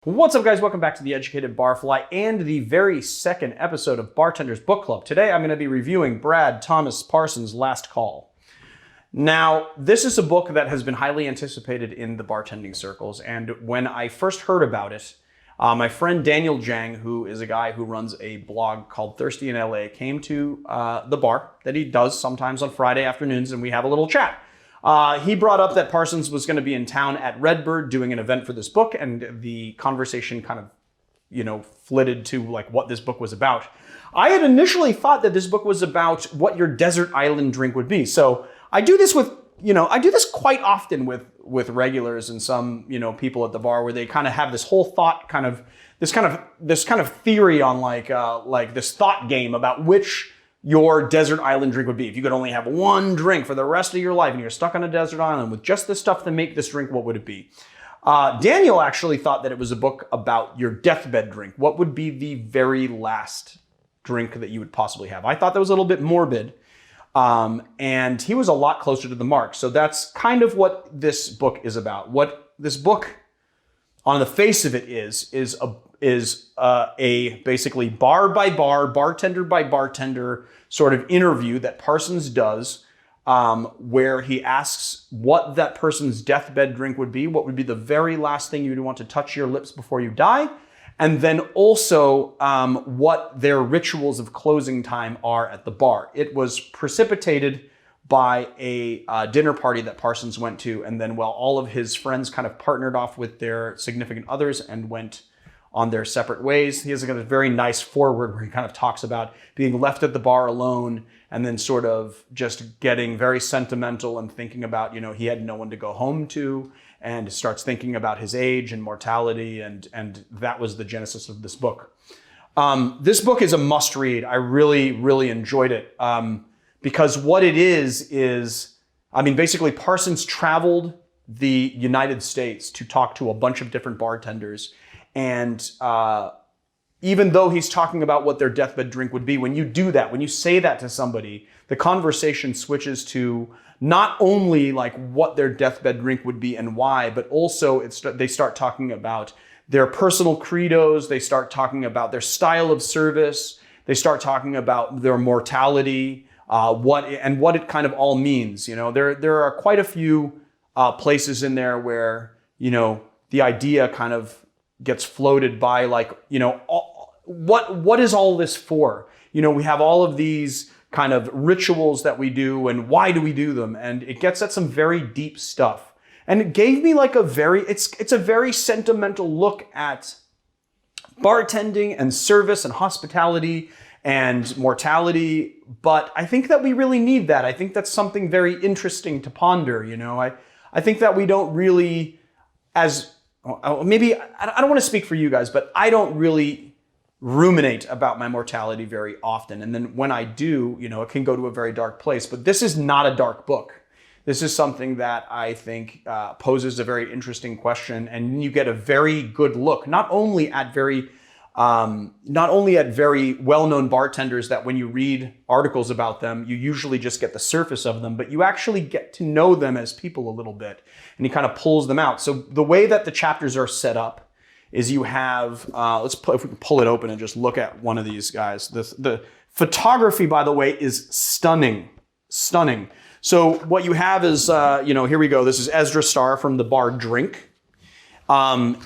What's up, guys? Welcome back to the Educated Barfly and the very second episode of Bartenders Book Club. Today I'm going to be reviewing Brad Thomas Parson's Last Call. Now, this is a book that has been highly anticipated in the bartending circles, and when I first heard about it, my friend Daniel Djang, who is a guy who runs a blog called Thirsty in LA, came to the bar that he does sometimes on Friday afternoons, and we have a little chat. He brought up that Parsons was going to be in town at Redbird doing an event for this book, and the conversation kind of, flitted to like what this book was about. I had initially thought that this book was about what your desert island drink would be. So I do this with, I do this quite often with regulars and some, people at the bar where they kind of have this whole thought this kind of theory on like this thought game about which your desert island drink would be. If you could only have one drink for the rest of your life and you're stuck on a desert island with just the stuff to make this drink, what would it be? Daniel actually thought that it was a book about your deathbed drink. What would be the very last drink that you would possibly have? I thought that was a little bit morbid. And he was a lot closer to the mark. So that's kind of what this book is about. What this book, on the face of it, is a basically bar by bar, bartender by bartender sort of interview that Parsons does, where he asks what that person's deathbed drink would be, what would be the very last thing you'd want to touch your lips before you die, and then also what their rituals of closing time are at the bar. It was precipitated by a dinner party that Parsons went to, and then while all of his friends kind of partnered off with their significant others and went on their separate ways. He has a very nice foreword where he kind of talks about being left at the bar alone and then sort of just getting very sentimental and thinking about, he had no one to go home to, and starts thinking about his age and mortality, and that was the genesis of this book. This book is a must read. I really, really enjoyed it because what it is basically Parsons traveled the United States to talk to a bunch of different bartenders. And even though he's talking about what their deathbed drink would be, when you do that, when you say that to somebody, the conversation switches to not only like what their deathbed drink would be and why, but also they start talking about their personal credos. They start talking about their style of service. They start talking about their mortality, what it kind of all means. There are quite a few places in there where, the idea kind of gets floated by what is all this for? We have all of these kind of rituals that we do, and why do we do them? And it gets at some very deep stuff. And it gave me like it's a very sentimental look at bartending and service and hospitality and mortality. But I think that we really need that. I think that's something very interesting to ponder. I think that we don't really, maybe, I don't want to speak for you guys, but I don't really ruminate about my mortality very often. And then when I do, it can go to a very dark place. But this is not a dark book. This is something that I think poses a very interesting question. And you get a very good look, not only at very well-known bartenders that when you read articles about them, you usually just get the surface of them, but you actually get to know them as people a little bit, and he kind of pulls them out. So the way that the chapters are set up is you have, if we can pull it open and just look at one of these guys. The photography, by the way, is stunning. So what you have is, here we go. This is Ezra Starr from the bar Drink. We have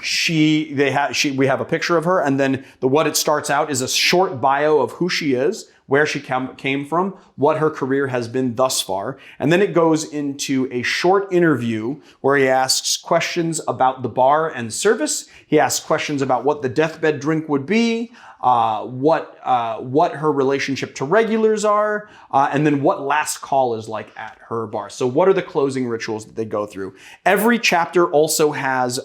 a picture of her, and then what it starts out is a short bio of who she is, where she came from, what her career has been thus far. And then it goes into a short interview where he asks questions about the bar and service. He asks questions about what the deathbed drink would be, what her relationship to regulars are, and then what last call is like at her bar. So what are the closing rituals that they go through? Every chapter also has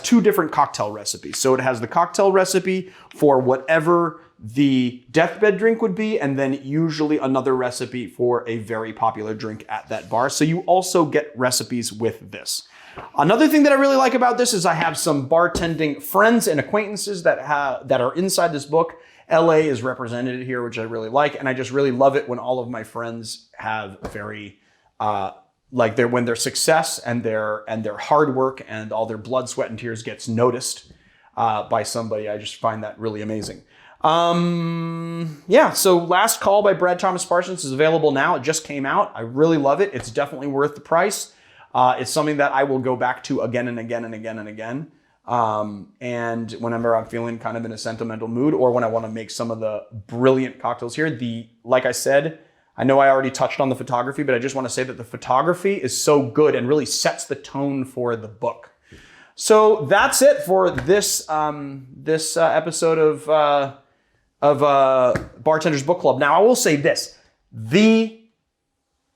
two different cocktail recipes. So it has the cocktail recipe for whatever the deathbed drink would be, and then usually another recipe for a very popular drink at that bar. So you also get recipes with this. Another thing that I really like about this is I have some bartending friends and acquaintances that are inside this book. LA is represented here, which I really like, and I just really love it when all of my friends have very when their success and their hard work and all their blood, sweat, and tears gets noticed by somebody. I just find that really amazing. Yeah, so Last Call by Brad Thomas Parson is available now. It just came out. I really love it. It's definitely worth the price. It's something that I will go back to again and again and again and again. And whenever I'm feeling kind of in a sentimental mood, or when I want to make some of the brilliant cocktails here, like I said, I know I already touched on the photography, but I just want to say that the photography is so good and really sets the tone for the book. So that's it for this episode of Bartenders Book Club. Now, I will say this. The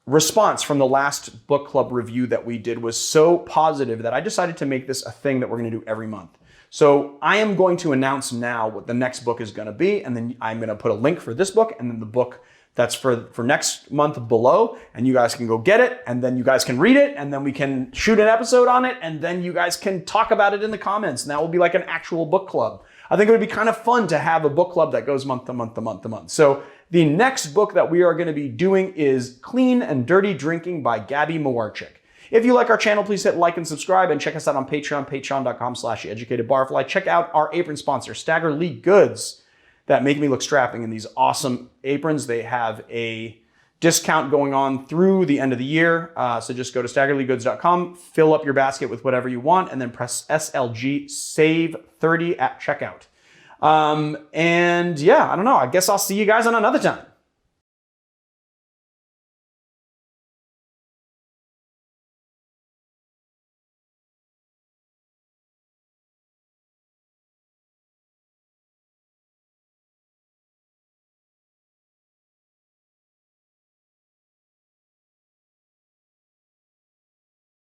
response from the last book club review that we did was so positive that I decided to make this a thing that we're going to do every month. So I am going to announce now what the next book is going to be, and then I'm going to put a link for this book and then the book that's for next month below, and you guys can go get it, and then you guys can read it, and then we can shoot an episode on it, and then you guys can talk about it in the comments, and that will be like an actual book club. I think it would be kind of fun to have a book club that goes month to month to month to month. So the next book that we are going to be doing is Clean and Dirty Drinking by Gabby Mawarchik. If you like our channel, please hit like and subscribe, and check us out on Patreon, patreon.com/educatedbarfly. Check out our apron sponsor, Stagger Lee Goods, that make me look strapping in these awesome aprons. They have a discount going on through the end of the year. So just go to staggerleegoods.com, fill up your basket with whatever you want, and then press SLG, save 30 at checkout. And yeah, I don't know. I guess I'll see you guys on another time.